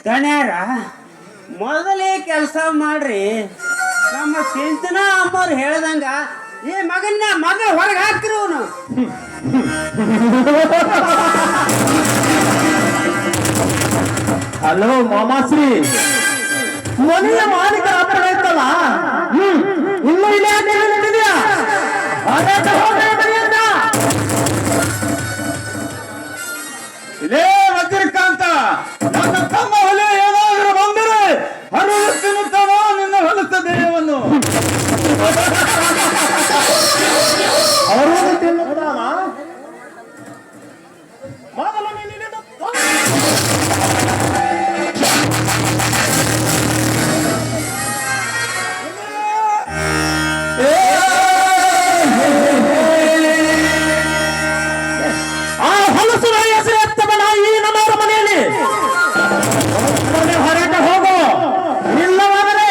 ದಣ್ಯಾರ ಮೊದಲೇ ಕೆಲಸ ಮಾಡ್ರಿ. ನಮ್ಮ ಸಿಂಚನಾ ಅಮ್ಮವ್ರು ಹೇಳ್ದಂಗ ಈ ಮಗನ್ನ ಮಗ ಹೊರಗೆ ಹಾಕ್ತಿರು ಅವನು. ಹಲೋ ಮಾಮಾಶ್ರೀ, ಮನೆಯ ಮಾಲೀಕ ಹತ್ರ ಇರ್ತಲ್ಲ, ಇನ್ನು ಇಲ್ಲೇ ನಿಂತಿದ್ಯಾ? ಇಲ್ಲೇ ವಜ್ರಕಾಂತ, ನನ್ನ ತಮ್ಮ ಹೊಲೆ ಏನಾದರೂ ಬಂದರೆ ಹರಿದು ತಿನ್ನುತ್ತಾನೋ ನಿನ್ನ ಹೊಲಸ ದೇಹವನ್ನು. ಅವರು ತಿನ್ನುತ್ತಾನ? ಮೊದಲು ನೀನು ಆ ಹೊಲಸು ಹೆಸರು ಎತ್ತವನ ಈ ನಮ್ಮವರ ಮನೆಯಲ್ಲಿ ಹೊರಟ ಹೋಗೋ, ಇಲ್ಲವಾದರೆ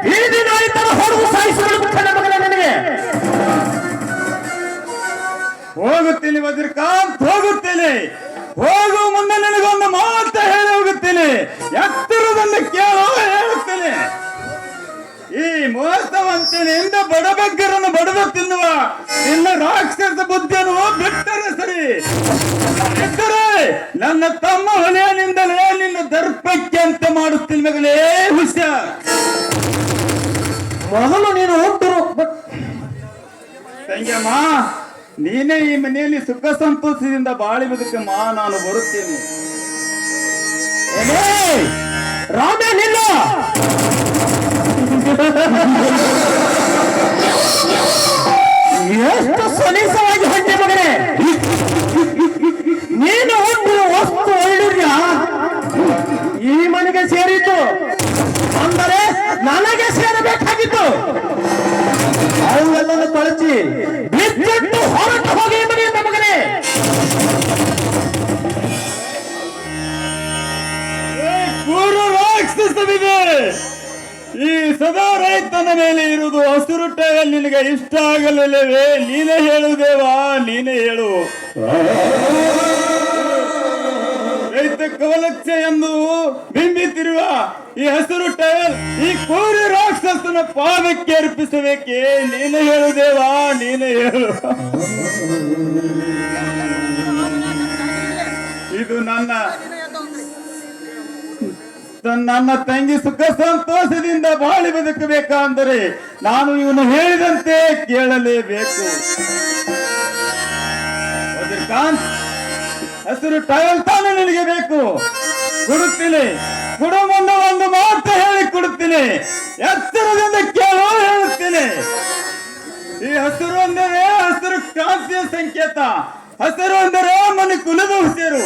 ಬೀದಿ ನಾಯಿ ತರ ಹೊಡೆದು ಸಾಯಿಸಿಬಿಡುತ್ತೇನೆ ಮಗನೇ ನಿನಗೆ. ಹೋಗುತ್ತೇನೆ ವಜ್ರಕಾಂತ್, ಹೋಗುತ್ತೇನೆ. ಹೋಗುವ ಮುಂದೆ ನಿನಗೊಂದು ಮಾತು ಹೇಳಿ ಹೋಗುತ್ತೇನೆ. ಎತ್ತರದಲ್ಲಿ ಕೇಳೋ ಹೇಳುತ್ತೇನೆ. ಈ ಮೋಸವಂತನಿಂದ ಬಡಬಗ್ಗರನ್ನು ಬಡದು ತಿನ್ನುವ ನಿನ್ನ ರಾಕ್ಷಸ ಬುದ್ಧಿಯನ್ನು ಬಿಟ್ಟರೆ ಸರಿ, ಬಿಟ್ಟರೆ ನನ್ನ ತಮ್ಮ ಹೊಲೆಯನಿಂದಲೇ ನಿನ್ನ ದರ್ಪಕ್ಕೆ ಅಂತ ಮಾಡುತ್ತೀನಿ ಮಗನೇ, ಹುಷಾರ್. ಮೊದಲು ನೀನು ಹೋಗ್ತಿರು. ತಂಗ್ಯಮ್ಮ, ನೀನೇ ಈ ಮನೆಯಲ್ಲಿ ಸುಖ ಸಂತೋಷದಿಂದ ಬಾಳಿ ಬದುಕಮ್ಮ, ನಾನು ಬರುತ್ತೇನೆ. ರಾಮ ನಿಲ್ಲ, ಎಷ್ಟು ಸಲೀಸವಾಗಿ ಹೊಂಟೆ ಮಗನೇ. ನೀನು ಹೊಂದಿರುವ ವಸ್ತು ಒಳ್ಳೆಯ ಈ ಮನೆಗೆ ಸೇರಿತ್ತು ಅಂದರೆ ನನಗೆ ಸೇರಬೇಕಾಗಿತ್ತು. ಅವೆಲ್ಲನ್ನು ಕಳಚಿ ಬಿಟ್ಟು ಹೊರಟು ಹೋಗಿ ಮನೆಯಿಂದ ಮಗನೇ. ಪೂರ್ವ ರಾಕ್ಷಸವಿದೆ. ಈ ಸದಾ ರೈತನ ಮೇಲೆ ಇರುವುದು ಹಸಿರು ಟೈಲ್ ನಿನಗೆ ಇಷ್ಟ ಆಗಲಿಲ್ಲವೇ? ನೀನೇ ಹೇಳು ದೇವಾ, ನೀನೇ ಹೇಳು. ರೈತ ಕವಲಕ್ಷ ಎಂದು ಬಿಂಬಿತಿರುವ ಈ ಹಸಿರು ಟೈಲ್ ಈ ಕೋರಿ ರಾಕ್ಷಸನ ಪಾದಕ್ಕೆ ಅರ್ಪಿಸಬೇಕೇ? ನೀನೇ ಹೇಳು ದೇವಾ, ನೀನೇ ಹೇಳು. ಇದು ನನ್ನ ತಂಗಿ ಸುಖ ಸಂತೋಷದಿಂದ ಬಾಳಿ ಬದುಕಬೇಕಂದರೆ ನಾನು ಇವನು ಹೇಳಿದಂತೆ ಕೇಳಲೇಬೇಕು. ವಜ್ರಕಾಂತ್, ಹಸಿರು ಟೈಲ್ ತಾನು ನಿನಗೆ ಬೇಕು, ಕೊಡುತ್ತೀನಿ. ಕೊಡು ಮುಂದೆ ಒಂದು ಮಾತು ಹೇಳಿ ಕೊಡುತ್ತೀನಿ. ಎತ್ತರದಿಂದ ಕೇಳೋ ಹೇಳುತ್ತೇನೆ. ಈ ಹಸಿರು ಅಂದರೆ ಹಸಿರು ಕ್ರಾಂತಿಯ ಸಂಕೇತ. ಹಸಿರು ಅಂದರೆ ಮನೆ ಕುಲದ ಹುಸಿರು.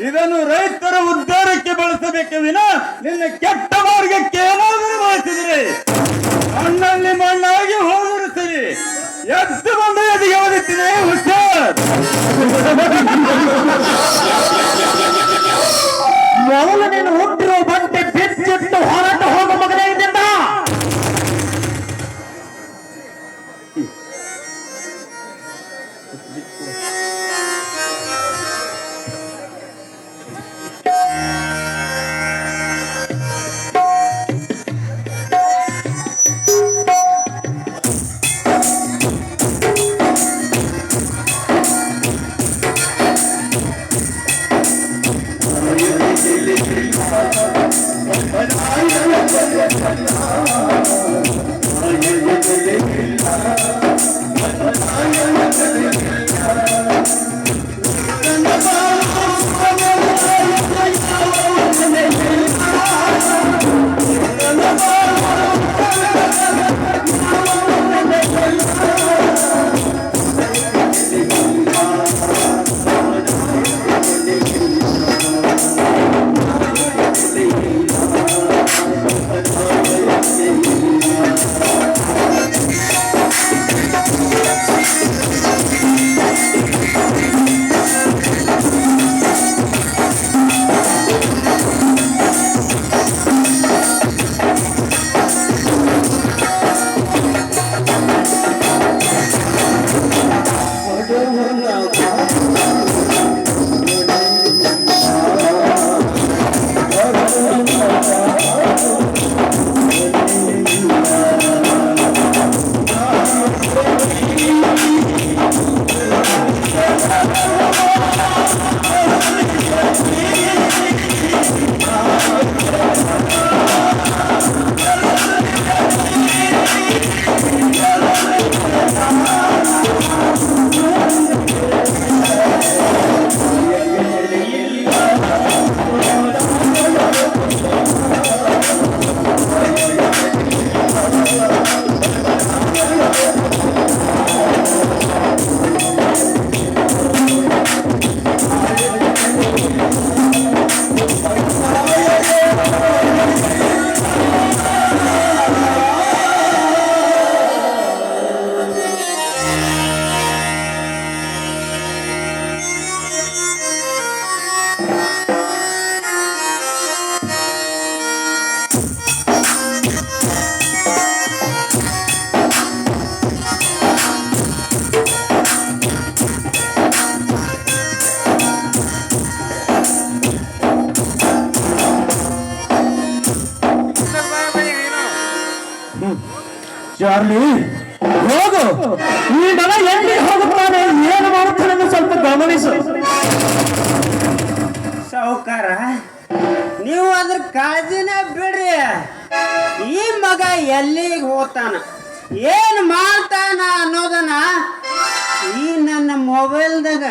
ಇದನ್ನು ರೈತರ ಉದ್ಧಾರಕ್ಕೆ ಬಳಸಬೇಕೆ ವಿನ ನಿನ್ನ ಕೆಟ್ಟ ಮಾರ್ಗಕ್ಕೆ ಏನಾದರೂ ಬಳಸಿದ್ರೆ ಮಣ್ಣಲ್ಲಿ ಮಣ್ಣಾಗಿ ಹೋದರೂ ಸರಿ. ಎದ್ದು ಬಂದು ಎದಿಗೆ ಓದುತ್ತೀನಿ, ಹುಷಾರ್. ಮೊದಲು ನೀನು ಹುಟ್ಟಿರೋ ಬಟ್ಟೆ ಬಿಚ್ಚಿಟ್ಟು ಹೊರಟು ಹೋಗೋ ಮಗನೇ ಇದ್ದಿಂದ. ಚಾರ್ಲಿ ಹೋಗು, ಈ ಮಗ ಎಲ್ಲಿ ಹೋಗುತ್ತಾನೆ, ಏನು ಮಾಡುತ್ತಾನೆ ಎಂದು ಸ್ವಲ್ಪ ಗಮನಿಸು. ಸಾವುಕಾರ, ನೀವು ಅದ್ರ ಕಾಳಜಿನ ಬಿಡ್ರಿ. ಈ ಮಗ ಎಲ್ಲಿಗೆ ಹೋಗ್ತಾನ, ಏನ್ ಮಾಡ್ತಾನ ಅನ್ನೋದನ್ನ ಈ ನನ್ನ ಮೊಬೈಲ್ದಾಗ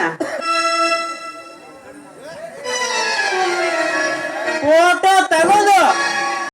ಫೋಟೋ ತಗೋದು